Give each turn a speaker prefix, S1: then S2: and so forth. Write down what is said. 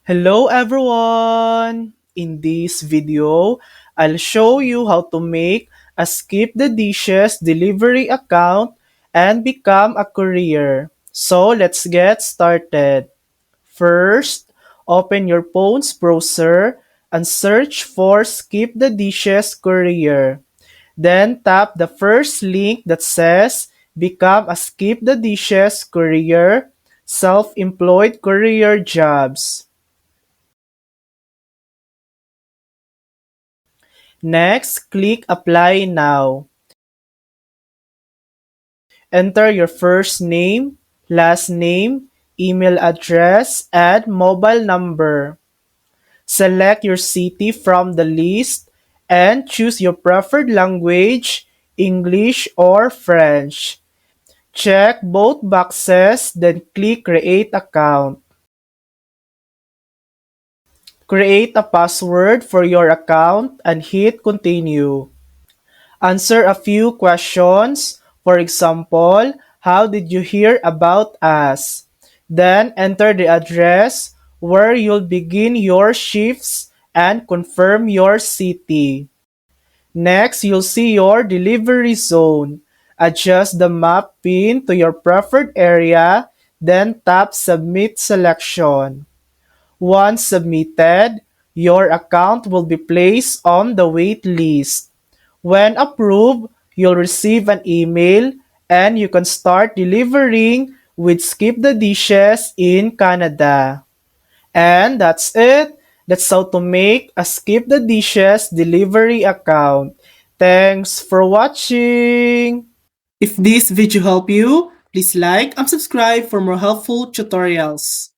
S1: Hello everyone! In this video, I'll show you how to make a Skip the Dishes delivery account and become a courier. So let's get started. First, open your phone's browser and search for Skip the Dishes courier. Then tap the first link that says Become a Skip the Dishes courier, self-employed courier jobs. Next, click Apply Now. Enter your first name, last name, email address, and mobile number. Select your city from the list and choose your preferred language, English or French. Check both boxes, then click Create Account. Create a password for your account and hit Continue. Answer a few questions. For example, how did you hear about us? Then enter the address where you'll begin your shifts and confirm your city. Next, you'll see your delivery zone. Adjust the map pin to your preferred area, then tap Submit Selection. Once submitted, your account will be placed on the wait list. When approved, you'll receive an email and you can start delivering with Skip the Dishes in Canada. And that's it. That's how to make a Skip the Dishes delivery account. Thanks for watching. If this video helped you, please like and subscribe for more helpful tutorials.